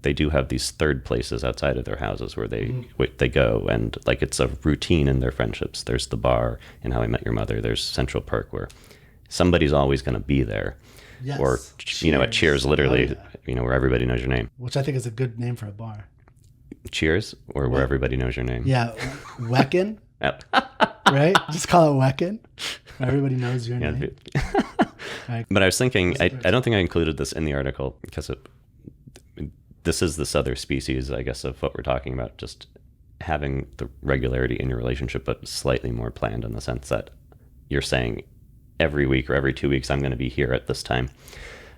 they do have these third places outside of their houses where they go, and like it's a routine in their friendships. There's the bar in How I Met Your Mother. There's Central Perk where somebody's always going to be there. Yes. Or at Cheers, literally, where everybody knows your name. Which I think is a good name for a bar. Cheers, or where everybody knows your name. Yeah, Wecken. Yep. Right? Just call it Wecken. Everybody knows your name. Right. But I was thinking, I don't think I included this in the article because this is this other species, I guess, of what we're talking about, just having the regularity in your relationship, but slightly more planned in the sense that you're saying every week or every 2 weeks, I'm going to be here at this time.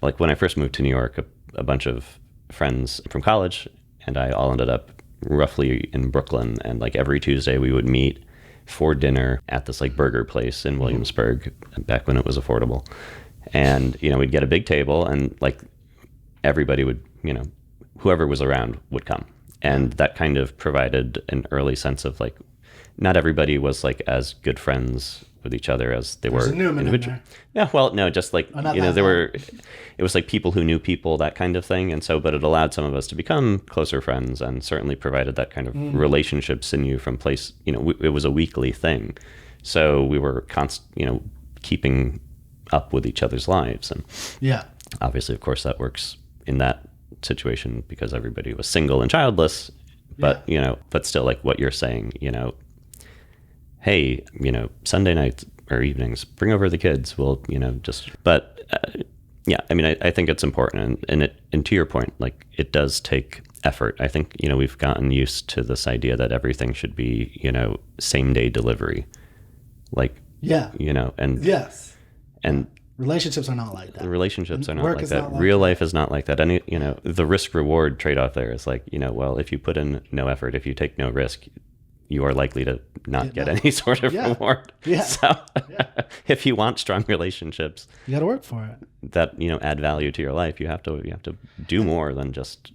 Like when I first moved to New York, a bunch of friends from college and I all ended up roughly in Brooklyn, and like every Tuesday we would meet for dinner at this like burger place in Williamsburg back when it was affordable. And, we'd get a big table and like everybody would, whoever was around would come. And that kind of provided an early sense of like, not everybody was like as good friends with each other as they were individually. Yeah, well, no, just like, it was like people who knew people, that kind of thing. And so, but it allowed some of us to become closer friends and certainly provided that kind of relationship sinew from place, it was a weekly thing. So we were keeping up with each other's lives. And obviously, of course, that works in that situation because everybody was single and childless. But, but still like what you're saying, hey, Sunday nights or evenings, bring over the kids. We'll, but I think it's important. And to your point, like it does take effort. I think, we've gotten used to this idea that everything should be, same day delivery. Like, and yes. And relationships are not like that. Relationships are not like that. Real life is not like that. Any, the risk reward trade-off there is like, well, if you put in no effort, if you take no risk, you are likely to not get any sort of reward. Yeah. So if you want strong relationships, you got to work for it. That, add value to your life, you have to do more than just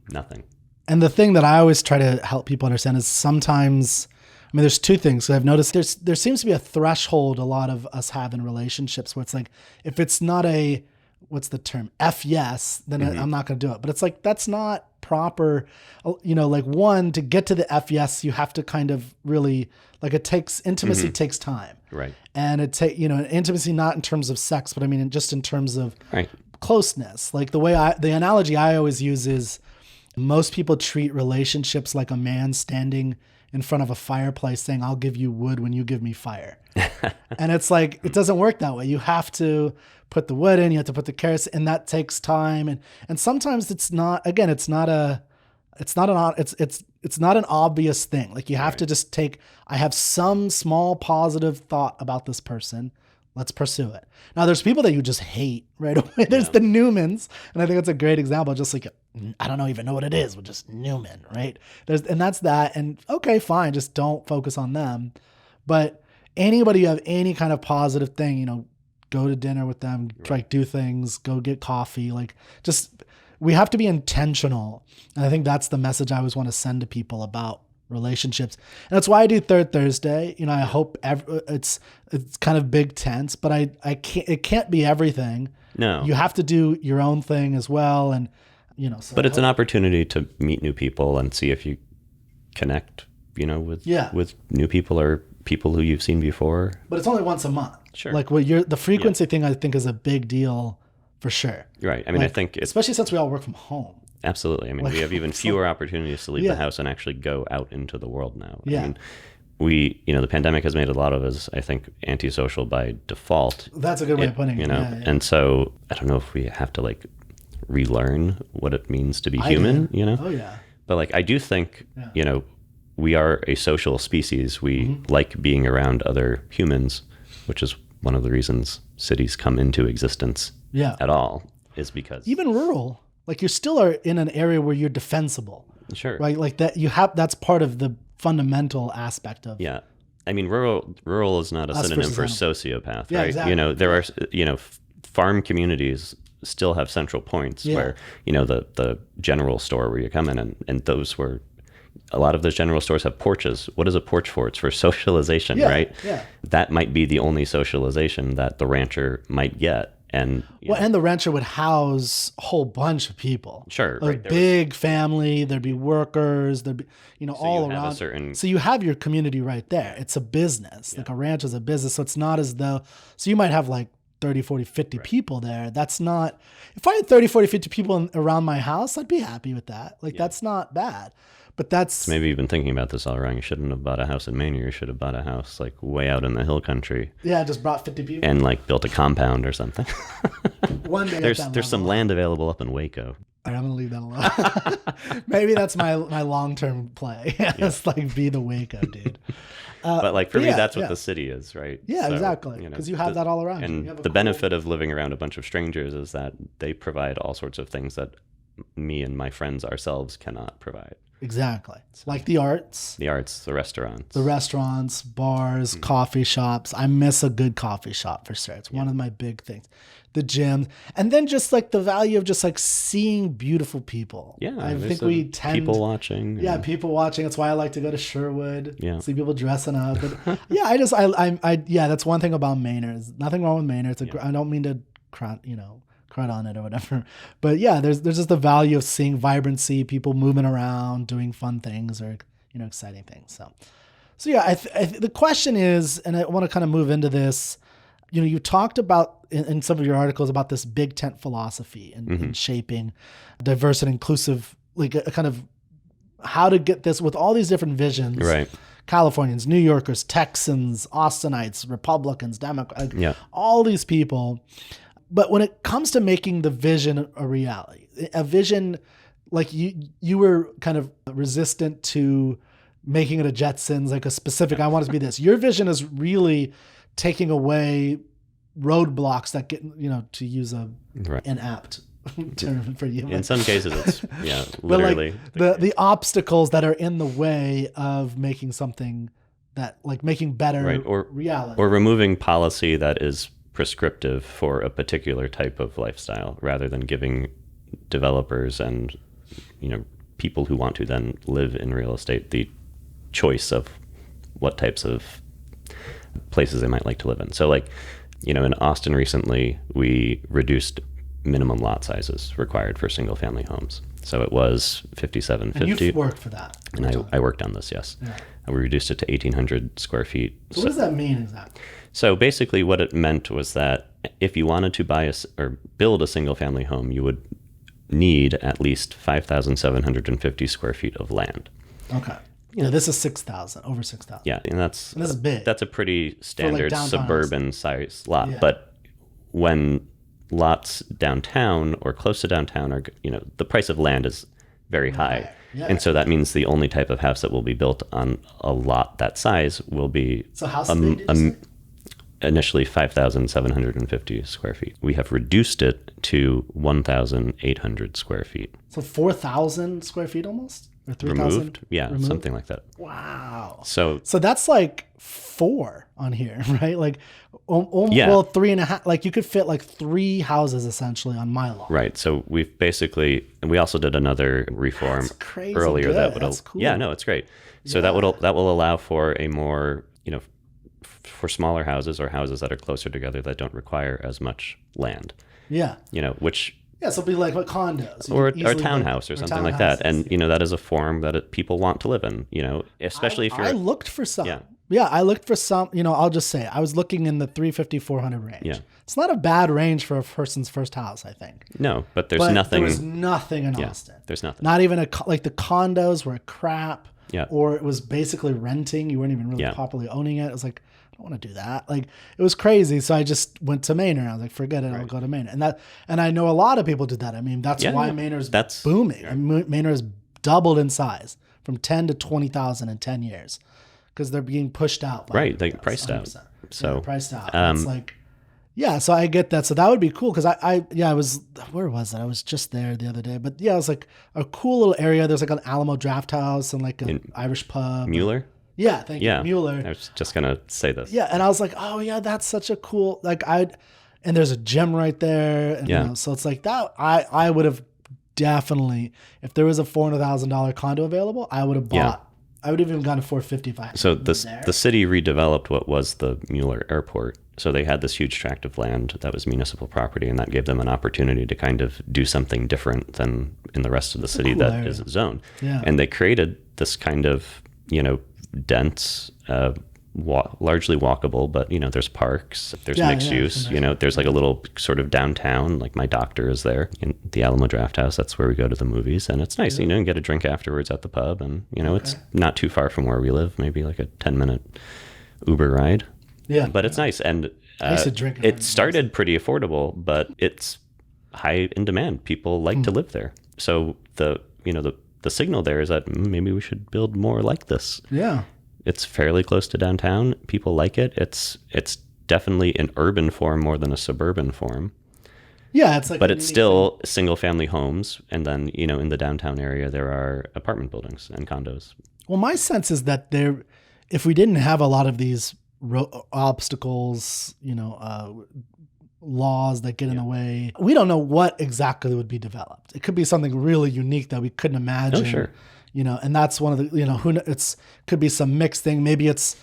nothing. And the thing that I always try to help people understand is sometimes, there's two things. So I've noticed there seems to be a threshold a lot of us have in relationships where it's like, if it's not a, what's the term? F yes, then I'm not going to do it. But it's like, that's not proper. Like one, to get to the F yes, you have to kind of really, like it takes, intimacy takes time. Right. And it takes, intimacy, not in terms of sex, but I mean, just in terms of closeness. Like the analogy I always use is most people treat relationships like a man standing in front of a fireplace saying, I'll give you wood when you give me fire. And it's like, it doesn't work that way. You have to put the wood in, you have to put the carrots, and that takes time. And sometimes it's not an obvious thing. Like you have to just I have some small positive thought about this person. Let's pursue it. Now there's people that you just hate right away. There's the Newmans. And I think that's a great example. Just like, I don't even know what it is, but just Newman, right? And that's that. And okay, fine. Just don't focus on them. But anybody you have any kind of positive thing, go to dinner with them, like do things, go get coffee. Like we have to be intentional. And I think that's the message I always want to send to people about relationships. And that's why I do Third Thursday. I hope it's kind of big tense, but it can't be everything. No, you have to do your own thing as well. And, but it's an opportunity to meet new people and see if you connect, with new people or people who you've seen before. But it's only once a month. Sure. Like the frequency thing, I think is a big deal for sure. Right. I mean, I think especially since we all work from home. Absolutely. I mean, we have even fewer opportunities to leave the house and actually go out into the world now. Yeah. I mean, the pandemic has made a lot of us, I think, antisocial by default. That's a good way of putting it. And so I don't know if we have to like relearn what it means to be human, Oh yeah. But like, I do think, we are a social species. We like being around other humans, which is one of the reasons cities come into existence at all, is because even rural, like you still are in an area where you're defensible. Sure. Right. Like that that's part of the fundamental aspect of. Yeah. I mean, rural is not a synonym for sociopath, right? Exactly. There are, farm communities still have central points where, the general store where you come in and those were, a lot of those general stores have porches. What is a porch for? It's for socialization, right? Yeah. That might be the only socialization that the rancher might get. And Well, and the rancher would house a whole bunch of people. Sure, A right. big family. There'd be workers. There'd be, all you have a around. certain- So you have your community right there. It's a business. Like a ranch is a business. So it's not as though, so you might have like 30, 40, 50 people there. That's not, if I had 30, 40, 50 people around my house, I'd be happy with that. Like that's not bad. But that's maybe you've been thinking about this all wrong. You shouldn't have bought a house in Maine. You should have bought a house like way out in the hill country. Yeah, just brought 50 people. And like built a compound or something. One day there's some land available up in Waco. All right, I'm gonna leave that alone. Maybe that's my long-term play. It's like be the Waco dude. But like for me, that's what the city is, right? Yeah, So, exactly. Because you have that all around. And you have the benefit of living around a bunch of strangers is that they provide all sorts of things that me and my friends ourselves cannot provide. Exactly. Like the arts. The arts, the restaurants. The restaurants, bars, coffee shops. I miss a good coffee shop for sure. It's one of my big things. The gym. And then just like the value of just like seeing beautiful people. Yeah. I think we tend people watching. Yeah, people watching. That's why I like to go to Sherwood. Yeah. See people dressing up. But yeah, that's one thing about Maynard. Nothing wrong with Maynard. I don't mean to crud on it or whatever. But yeah, there's just the value of seeing vibrancy, people moving around, doing fun things or, exciting things. So yeah, the question is, and I want to kind of move into this, you talked about in some of your articles about this big tent philosophy and shaping diverse and inclusive, like a kind of how to get this with all these different visions. Right. Californians, New Yorkers, Texans, Austinites, Republicans, Democrats, all these people. But when it comes to making the vision a reality, a vision, like you were kind of resistant to making it a Jetsons, like a specific, I want it to be this. Your vision is really taking away roadblocks that get, to use an apt term for you. In some cases, it's, literally. Like the obstacles that are in the way of making something that, like making better reality. Or removing policy that is prescriptive for a particular type of lifestyle rather than giving developers and people who want to then live in real estate the choice of what types of places they might like to live in. So like in Austin recently we reduced minimum lot sizes required for single family homes. So it was 5,750. And you've worked for that. And I worked on this, yes. Yeah. And we reduced it to 1,800 square feet. So what does that mean exactly? So basically what it meant was that if you wanted to buy or build a single family home, you would need at least 5,750 square feet of land. Okay. Yeah, this is 6,000, over 6,000. Yeah, and this is big. That's a pretty standard suburban size lot. Yeah. But when lots downtown or close to downtown are, the price of land is very high. Yeah. And so that means the only type of house that will be built on a lot that size will be so how big did you say? Initially 5,750 square feet. We have reduced it to 1,800 square feet. So 4,000 square feet almost? Or 3,000? Removed? Yeah, something like that. Wow. So that's like 4 on here, right? Like, well, 3.5. Like you could fit like 3 houses essentially on my lot. Right. So we also did another reform That's crazy earlier good. that would. That's cool. Yeah, no, it's great. So that will allow for a more, for smaller houses or houses that are closer together that don't require as much land. Yeah. Which. Yeah, so it'll be like what condos. Or a townhouse or something like that. And, that is a form that people want to live in, especially if you're... I looked for some. Yeah, I looked for some, I'll just say, I was looking in the 350, 400 range. Yeah. It's not a bad range for a person's first house, I think. No, but there's nothing... There was nothing in Austin. There's nothing. Not even like the condos were crap. Yeah. Or it was basically renting. You weren't even really properly owning it. It was like, I don't want to do that. Like it was crazy. So I just went to Maynard. I was like, forget it. I'll go to Maynard. And I know a lot of people did that. I mean, that's why Maynard's booming. I mean, Maynard has doubled in size from 10 to 20,000 in 10 years because they're being pushed out. They priced 100%. Out. So priced out. It's like, yeah, so I get that. So that would be cool because I was, where was it? I was just there the other day. But yeah, it was like a cool little area. There's like an Alamo Draft House and like an Irish pub. Mueller? Yeah, thank you. Mueller. I was just going to say this. Yeah, and I was like, oh yeah, that's such a cool, and there's a gym right there. And, so it's like that. I would have definitely, if there was a $400,000 condo available, I would have bought. I would have even gone to $455. So the city redeveloped what was the Mueller Airport So they had this huge tract of land that was municipal property, and that gave them an opportunity to kind of do something different than in the rest of the city cool that area. is zoned. Yeah. And they created this kind of, dense, largely walkable, but there's parks, there's mixed use, there's like a little sort of downtown, like my doctor is there in the Alamo Draft House. That's where we go to the movies, and it's nice, and get a drink afterwards at the pub, and it's not too far from where we live, maybe like a 10-minute Uber ride. Yeah. But it's nice, and I used to drink it started pretty affordable, but it's high in demand. People like to live there. So the signal there is that maybe we should build more like this. Yeah. It's fairly close to downtown. People like it. It's definitely an urban form more than a suburban form. Yeah, it's like, but it's still single family homes, and then in the downtown area there are apartment buildings and condos. Well, my sense is that if we didn't have a lot of these obstacles, laws that get in the way, we don't know what exactly would be developed. It could be something really unique that we couldn't imagine. Oh, sure. And that's one of the, it's could be some mixed thing. Maybe it's,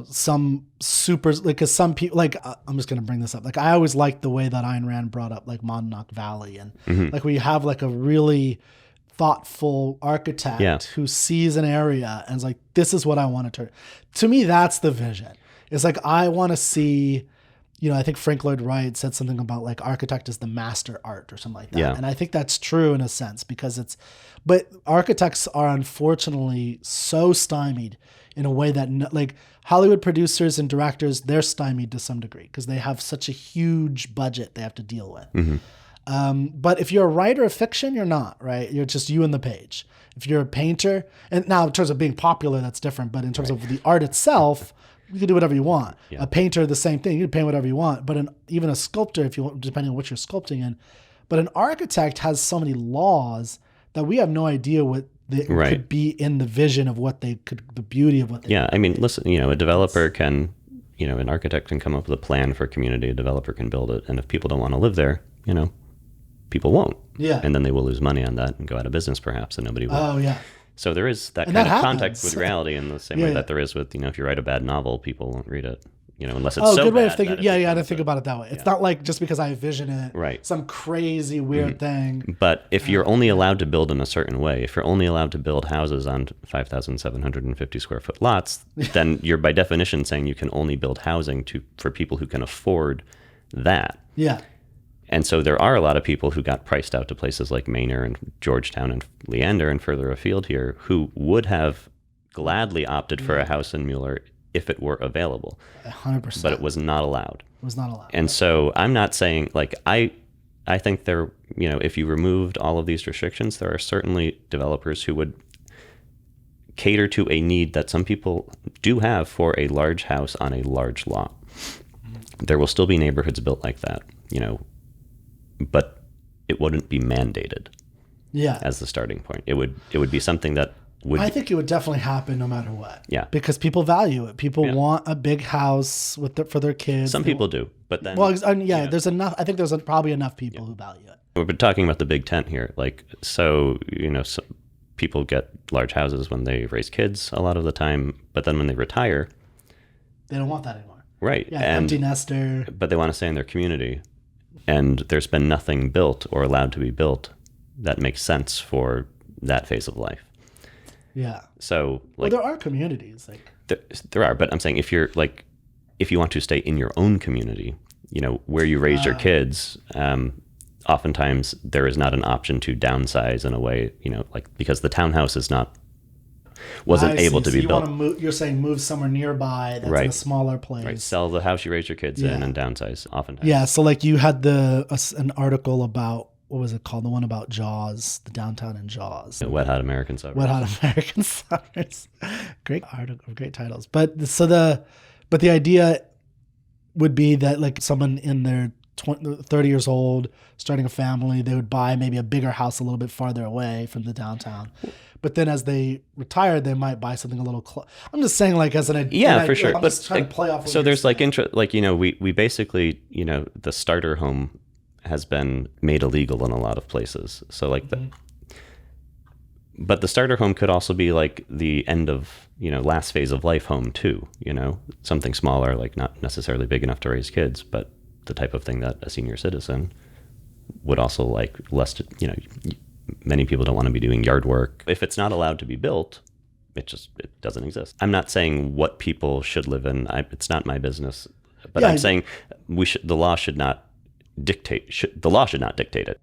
some super, like, cause some people, like, I'm just going to bring this up. Like, I always liked the way that Ayn Rand brought up like Monadnock Valley, and like we have like a really thoughtful architect who sees an area and is like, this is what I want to turn. To me, that's the vision. It's like, I want to see, I think Frank Lloyd Wright said something about like architect is the master art or something like that. Yeah. And I think that's true in a sense, because but architects are unfortunately so stymied in a way that like Hollywood producers and directors, they're stymied to some degree because they have such a huge budget they have to deal with. But if you're a writer of fiction, you're not, right? You're just you and the page. If you're a painter, and now in terms of being popular, that's different. But in terms of the art itself, you can do whatever you want. Yeah. A painter, the same thing. You can paint whatever you want. But even a sculptor, if you want, depending on what you're sculpting in. But an architect has so many laws that we have no idea what could be in the vision of what the beauty of what they I mean, listen, a developer can, an architect can come up with a plan for a community, a developer can build it. And if people don't want to live there, people won't. Yeah. And then they will lose money on that and go out of business perhaps, and nobody will. Oh, yeah. So there is that kind of contact with reality in the same way that there is with, if you write a bad novel, people won't read it, unless it's so good way bad of thinking. that it Yeah, I didn't becomes think about it that way. It's not like just because I envision it, some crazy weird thing. But if you're only allowed to build in a certain way, if you're only allowed to build houses on 5,750 square foot lots, then you're by definition saying you can only build housing for people who can afford that. Yeah. And so there are a lot of people who got priced out to places like Manor and Georgetown and Leander and further afield here who would have gladly opted for a house in Mueller if it were available. 100%. But it was not allowed. It was not allowed. And so I'm not saying, like, I think there, if you removed all of these restrictions, there are certainly developers who would cater to a need that some people do have for a large house on a large lot. There will still be neighborhoods built like that, but it wouldn't be mandated as the starting point. It would be something that would... I think it would definitely happen no matter what. Yeah. Because people value it. People want a big house for their kids. Some people do, but then... Well, there's enough. I think there's probably enough people who value it. We've been talking about the big tent here. Like, so, so people get large houses when they raise kids a lot of the time, but then when they retire... They don't want that anymore. Right. Yeah, empty nester. But they want to stay in their community. And there's been nothing built or allowed to be built that makes sense for that phase of life. Yeah. So, like, there are communities. Like, there are, but I'm saying if you want to stay in your own community, where you raised your kids, oftentimes there is not an option to downsize in a way, like, because the townhouse wasn't able to be built. You're saying move somewhere nearby that's in a smaller place. Right. Sell the house you raised your kids in and downsize oftentimes. Yeah. So like you had an article about, what was it called? The one about Jaws, the downtown in Jaws. Wet Hot American Suburbs. Wet Hot American Suburbs. Great article, great titles. But the idea would be that like someone in their 30 years old, starting a family, they would buy maybe a bigger house a little bit farther away from the downtown. But then as they retire, they might buy something a little close. I'm just saying, like, as an idea. Yeah, for sure. I'm just trying to play off. So there's like we basically, the starter home has been made illegal in a lot of places. So like But the starter home could also be like the end of, last phase of life home too, something smaller, like not necessarily big enough to raise kids, but the type of thing that a senior citizen would also like less to, many people don't want to be doing yard work. If it's not allowed to be built, it doesn't exist. I'm not saying what people should live in. It's not my business, but I'm saying the law should not dictate it.